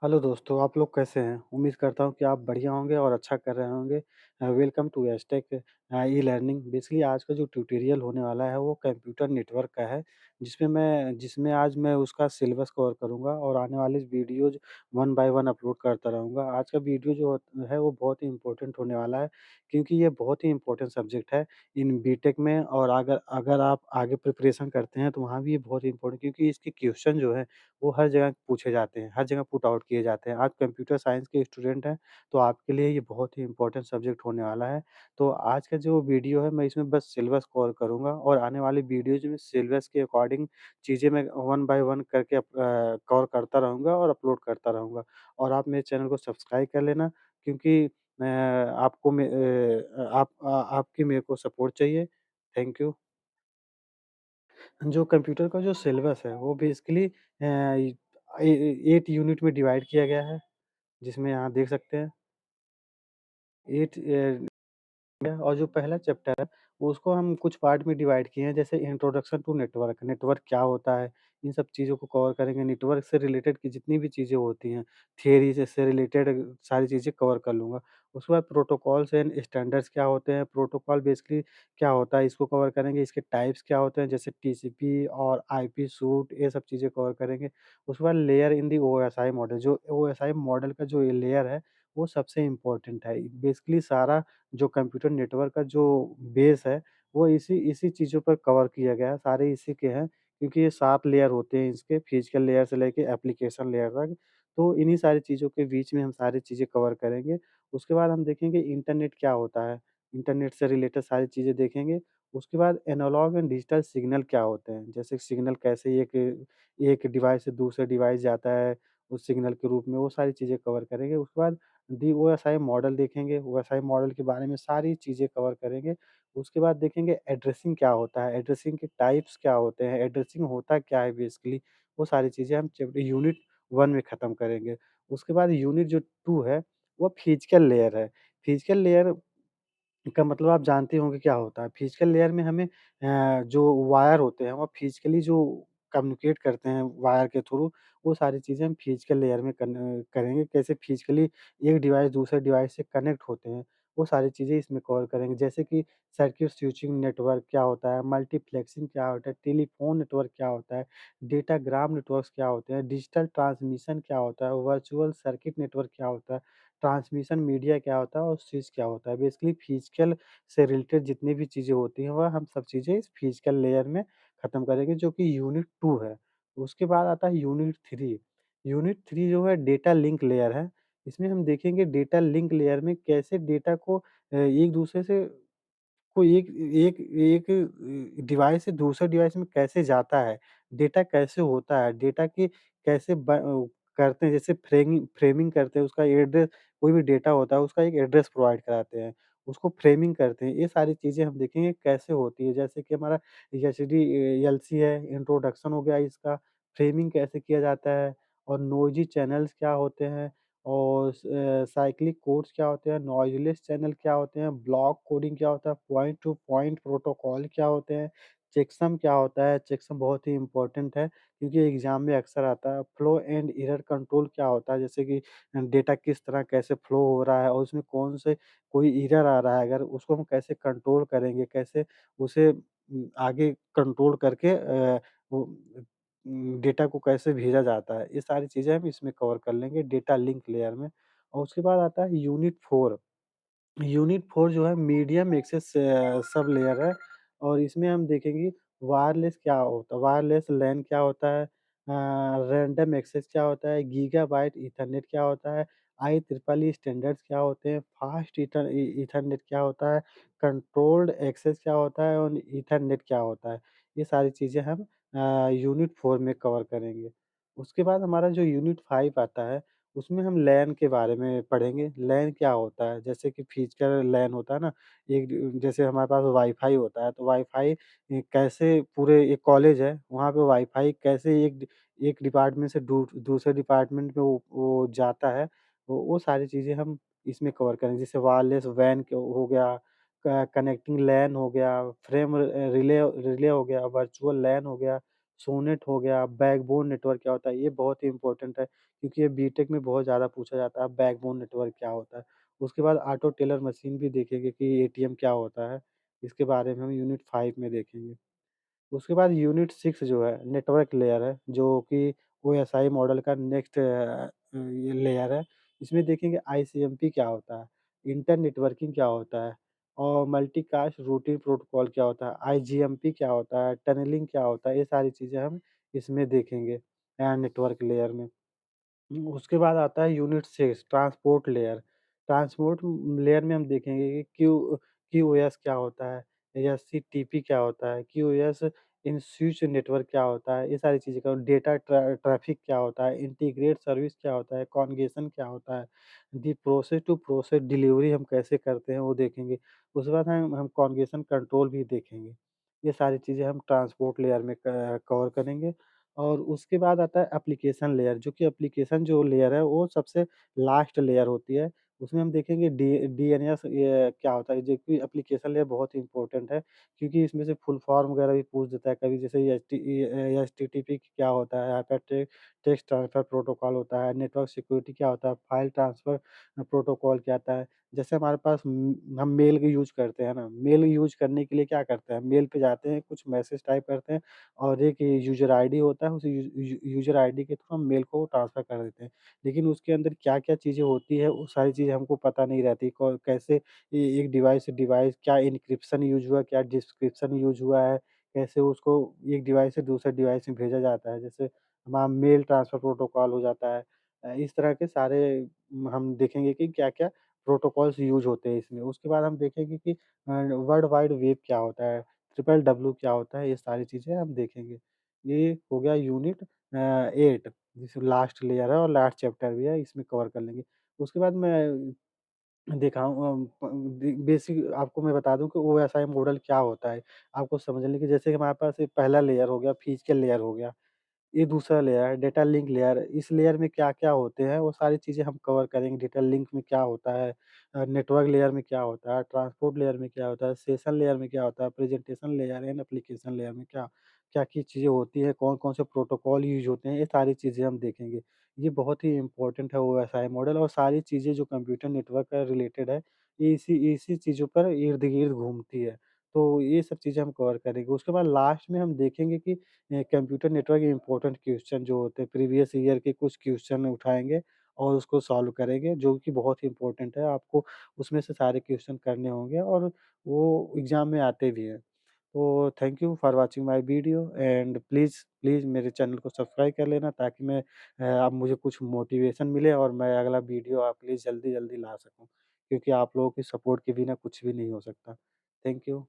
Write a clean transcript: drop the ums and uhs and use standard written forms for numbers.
Hello दोस्तों, आप लोग कैसे हैं? उम्मीद करता हूँ कि आप बढ़िया होंगे और अच्छा कर रहे होंगे। Welcome to Estec e-learning. Basically आज का जो ट्यूटोरियल होने वाला है वो कंप्यूटर नेटवर्क का है, जिसमें आज मैं उसका सिलेबस कवर करूँगा और आने वाली videos one by one upload करता रहूँगा। आज का वीडियो जो है वो बहुत ही इम्पोर्टेंट होने वाला है, क्योंकि ये बहुत ही इम्पोर्टेंट सब्जेक्ट है इन बीटेक में। और अगर अगर आप आगे प्रिपरेशन करते हैं तो वहाँ भी ये बहुत ही इम्पोर्टेंट, क्योंकि इसके क्वेश्चन जो है वो हर जगह पूछे जाते हैं, हर जगह पुट आउट किए जाते हैं। आप कंप्यूटर साइंस के स्टूडेंट हैं, तो आपके लिए ये बहुत ही इम्पोर्टेंट सब्जेक्ट होने वाला है। तो आज का जो वीडियो है, मैं इसमें बस सिलेबस कवर करूँगा और आने वाली वीडियोज़ में सिलेबस के अकॉर्डिंग चीज़ें मैं वन बाय वन करके कवर करता रहूँगा और अपलोड करता रहूँगा। और आप मेरे चैनल को सब्सक्राइब कर लेना, क्योंकि आपकी मेरे को सपोर्ट चाहिए। Thank you. जो कंप्यूटर का जो सिलेबस है वो बेसिकली 8 यूनिट में डिवाइड किया गया है, जिसमें यहाँ देख सकते हैं 8 है। और जो पहला चैप्टर है, उसको हम कुछ पार्ट में डिवाइड किए हैं, जैसे इंट्रोडक्शन टू नेटवर्क, नेटवर्क क्या होता है, इन सब चीज़ों को कवर करेंगे। नेटवर्क से रिलेटेड की जितनी भी चीज़ें होती हैं, थियरी से रिलेटेड सारी चीज़ें कवर कर लूँगा। उसके बाद प्रोटोकॉल्स एंड स्टैंडर्ड्स क्या होते हैं, प्रोटोकॉल बेसिकली क्या होता है, इसको कवर करेंगे। इसके टाइप्स क्या होते हैं, जैसे टीसीपी और आईपी सूट, ये सब चीज़ें कवर करेंगे। उसके बाद layer in the OSI model, जो ओएसआई मॉडल का जो ये लेयर है, वो सबसे इम्पोर्टेंट है। बेसिकली सारा जो कंप्यूटर नेटवर्क का जो बेस है, वो इसी इसी चीज़ों पर कवर किया गया है, सारे इसी के हैं, क्योंकि ये 7 लेयर होते हैं इसके, फिजिकल लेयर से लेके एप्लीकेशन लेयर तक। तो इन्हीं सारी चीज़ों के बीच में हम सारी चीज़ें कवर करेंगे। उसके बाद हम देखेंगे इंटरनेट क्या होता है, इंटरनेट से रिलेटेड सारी चीज़ें देखेंगे। उसके बाद एनालॉग एंड डिजिटल सिग्नल क्या होते हैं, जैसे सिग्नल कैसे एक एक डिवाइस से दूसरे डिवाइस जाता है, उस सिग्नल के रूप में, वो सारी चीज़ें कवर करेंगे। उसके बाद ओएसआई मॉडल देखेंगे, ओएसआई मॉडल के बारे में सारी चीज़ें कवर करेंगे। उसके बाद देखेंगे एड्रेसिंग क्या होता है, एड्रेसिंग के टाइप्स क्या होते हैं, एड्रेसिंग होता क्या है बेसिकली, वो सारी चीज़ें हम चैप्टर यूनिट 1 में ख़त्म करेंगे। उसके बाद यूनिट जो 2 है, वो फिजिकल लेयर है। फिजिकल लेयर का मतलब आप जानते होंगे क्या होता है। फिजिकल लेयर में हमें जो वायर होते हैं, वो फिजिकली जो कम्युनिकेट करते हैं वायर के थ्रू, वो सारी चीज़ें हम फिजिकल लेयर में करेंगे। कैसे फिजिकली एक डिवाइस दूसरे डिवाइस से कनेक्ट होते हैं, वो सारी चीज़ें इसमें कवर करेंगे। जैसे कि सर्किट स्विचिंग नेटवर्क क्या होता है, मल्टीप्लेक्सिंग क्या होता है, टेलीफ़ोन नेटवर्क क्या होता है, डेटाग्राम नेटवर्क्स क्या होते हैं, डिजिटल ट्रांसमिशन क्या होता है, वर्चुअल सर्किट नेटवर्क क्या होता है, ट्रांसमिशन मीडिया क्या होता है और स्विच क्या होता है। बेसिकली फिजिकल से रिलेटेड जितनी भी चीज़ें होती हैं, वह हम सब चीज़ें इस फिजिकल लेयर में ख़त्म करेंगे, जो कि यूनिट 2 है। उसके बाद आता है यूनिट 3। यूनिट 3 जो है डेटा लिंक लेयर है। इसमें हम देखेंगे डेटा लिंक लेयर में कैसे डेटा को एक-दूसरे से कोई एक एक एक डिवाइस से दूसरे डिवाइस में कैसे जाता है, डेटा कैसे होता है, डेटा की कैसे करते हैं, जैसे फ्रेमिंग करते हैं, उसका एड्रेस, कोई भी डेटा होता है उसका एक एड्रेस प्रोवाइड कराते हैं, उसको फ्रेमिंग करते हैं। ये सारी चीज़ें हम देखेंगे कैसे होती है, जैसे कि हमारा एचडी एलसी है, इंट्रोडक्शन हो गया इसका, फ्रेमिंग कैसे किया जाता है और नोइज़ी चैनल्स क्या होते हैं और साइक्लिक कोड्स क्या होते हैं, नॉइज़लेस चैनल क्या होते हैं, ब्लॉक कोडिंग क्या होता है, पॉइंट टू पॉइंट प्रोटोकॉल क्या होते हैं, चेकसम क्या होता है, चेकसम बहुत ही इम्पोर्टेंट है, क्योंकि एग्ज़ाम में अक्सर आता है। फ्लो एंड एरर कंट्रोल क्या होता है, जैसे कि डेटा किस तरह कैसे फ्लो हो रहा है और उसमें कौन से कोई एरर आ रहा है, अगर उसको हम कैसे कंट्रोल करेंगे, कैसे उसे आगे कंट्रोल करके वो डेटा को कैसे भेजा जाता है, ये सारी चीज़ें हम इसमें कवर कर लेंगे डेटा लिंक लेयर में। और उसके बाद आता है यूनिट 4। यूनिट 4 जो है मीडियम एक्सेस सब लेयर है और इसमें हम देखेंगे वायरलेस क्या होता है, वायरलेस लैन क्या होता है, रैंडम एक्सेस क्या होता है, गीगाबाइट ईथरनेट क्या होता है, IEEE स्टैंडर्ड्स क्या होते हैं, फास्ट ईथरनेट क्या होता है, कंट्रोल्ड एक्सेस क्या होता है और ईथरनेट क्या होता है। ये सारी चीज़ें हम यूनिट 4 में कवर करेंगे। उसके बाद हमारा जो यूनिट 5 आता है, उसमें हम लैन के बारे में पढ़ेंगे। लैन क्या होता है? जैसे कि फिजिकल लैन होता है ना, एक जैसे हमारे पास वाईफ़ाई होता है, तो वाईफ़ाई कैसे पूरे एक कॉलेज है, वहाँ पे वाईफ़ाई कैसे एक डिपार्टमेंट से दूसरे डिपार्टमेंट में वो जाता है, वो सारी चीज़ें हम इसमें कवर करेंगे। जैसे वायरलेस वैन क हो गया, क कनेक्टिंग लैन हो गया, फ्रेम रिले रिले हो गया, वर्चुअल लैन हो गया, सोनेट हो गया, बैकबोन नेटवर्क क्या होता है, ये बहुत ही इम्पोर्टेंट है क्योंकि ये बीटेक में बहुत ज़्यादा पूछा जाता है, बैकबोन नेटवर्क क्या होता है। उसके बाद ऑटो टेलर मशीन भी देखेंगे कि एटीएम क्या होता है, इसके बारे में हम यूनिट 5 में देखेंगे। उसके बाद यूनिट 6 जो है नेटवर्क लेयर है, जो कि ओएसआई मॉडल का नेक्स्ट ये लेयर है। इसमें देखेंगे आईसीएमपी क्या होता है, इंटर नेटवर्किंग क्या होता है और मल्टीकास्ट रूटिंग प्रोटोकॉल क्या होता है, आईजीएमपी क्या होता है, टनलिंग क्या होता है, ये सारी चीज़ें हम इसमें देखेंगे नेटवर्क लेयर में। उसके बाद आता है unit 6 transport layer. Transport layer में हम देखेंगे कि क्यूओएस क्या होता है, एससीटीपी क्या होता है, क्यूओएस इन स्विच नेटवर्क क्या होता है, ये सारी चीज़ें का डेटा ट्रैफ़िक क्या होता है, इंटीग्रेट सर्विस क्या होता है, कॉन्गेशन क्या होता है, प्रोसेस टू प्रोसेस डिलीवरी हम कैसे करते हैं वो देखेंगे। उसके बाद हम कॉन्गेशन कंट्रोल भी देखेंगे। ये सारी चीज़ें हम ट्रांसपोर्ट लेयर में कवर करेंगे। और उसके बाद आता है एप्लीकेशन लेयर, जो कि एप्लीकेशन जो लेयर है वो सबसे लास्ट लेयर होती है। उसमें हम देखेंगे डीएनएस ये क्या होता है, जो कि एप्लीकेशन लेयर बहुत ही इम्पोर्टेंट है क्योंकि इसमें से फुल फॉर्म वगैरह भी पूछ देता है कभी, जैसे एचटीटीपी क्या होता है, टेक्स्ट ट्रांसफर प्रोटोकॉल होता है, नेटवर्क सिक्योरिटी क्या होता है, फाइल ट्रांसफर प्रोटोकॉल क्या आता है। जैसे हमारे पास हम मेल का यूज़ करते हैं ना, मेल यूज़ करने के लिए क्या करते हैं, मेल पे जाते हैं, कुछ मैसेज टाइप करते हैं और एक यूज़र आईडी होता है, उस यूज़र आईडी के थ्रू हम मेल को ट्रांसफ़र कर देते हैं। लेकिन उसके अंदर क्या-क्या चीज़ें होती है, वो सारी चीज़ें हमको पता नहीं रहती। कैसे एक डिवाइस से डिवाइस क्या एन्क्रिप्शन यूज़ हुआ, क्या डिस्क्रिप्शन यूज़ हुआ है, कैसे उसको एक डिवाइस से दूसरे डिवाइस में भेजा जाता है। जैसे हमारा मेल ट्रांसफ़र प्रोटोकॉल हो जाता है। इस तरह के सारे हम देखेंगे कि क्या-क्या प्रोटोकॉल्स यूज़ होते हैं इसमें। उसके बाद हम देखेंगे कि वर्ल्ड वाइड वेब क्या होता है, ट्रिपल डब्ल्यू क्या होता है, ये सारी चीज़ें हम देखेंगे। ये हो गया यूनिट 8 जिसमें लास्ट लेयर है और लास्ट चैप्टर भी है, इसमें कवर कर लेंगे। उसके बाद मैं दिखाऊँ बेसिक आपको मैं बता दूँ कि ओएसआई मॉडल क्या होता है, आपको समझने की जैसे कि हमारे पास एक पहला लेयर हो गया, फिजिकल लेयर हो गया। ये दूसरा लेयर है, डेटा लिंक लेयर। इस लेयर में क्या-क्या होते हैं, वो सारी चीज़ें हम कवर करेंगे। डेटा लिंक में क्या होता है, नेटवर्क लेयर में क्या होता है, ट्रांसपोर्ट लेयर में क्या होता है, सेशन लेयर में क्या होता है, presentation layer and application layer में क्या-क्या चीज़ें होती हैं, कौन-कौन से प्रोटोकॉल यूज़ होते हैं, ये सारी चीज़ें हम देखेंगे। ये बहुत ही इम्पोर्टेंट है ओएसआई मॉडल और सारी चीज़ें जो कंप्यूटर नेटवर्क से रिलेटेड है, ये इसी इसी चीज़ों पर इर्द-गिर्द घूमती है। तो ये सब चीज़ें हम कवर करेंगे। उसके बाद लास्ट में हम देखेंगे कि कंप्यूटर नेटवर्क इम्पोर्टेंट क्वेश्चन जो होते हैं प्रीवियस ईयर के कुछ क्वेश्चन उठाएँगे और उसको सॉल्व करेंगे, जो कि बहुत ही इम्पोर्टेंट है। आपको उसमें से सारे क्वेश्चन करने होंगे और वो एग्ज़ाम में आते भी हैं। तो thank you for watching my video and please मेरे चैनल को सब्सक्राइब कर लेना ताकि मैं अब मुझे कुछ मोटिवेशन मिले और मैं अगला वीडियो आपके लिए जल्दी-जल्दी ला सकूँ। क्योंकि आप लोगों की सपोर्ट के बिना कुछ भी नहीं हो सकता। Thank you.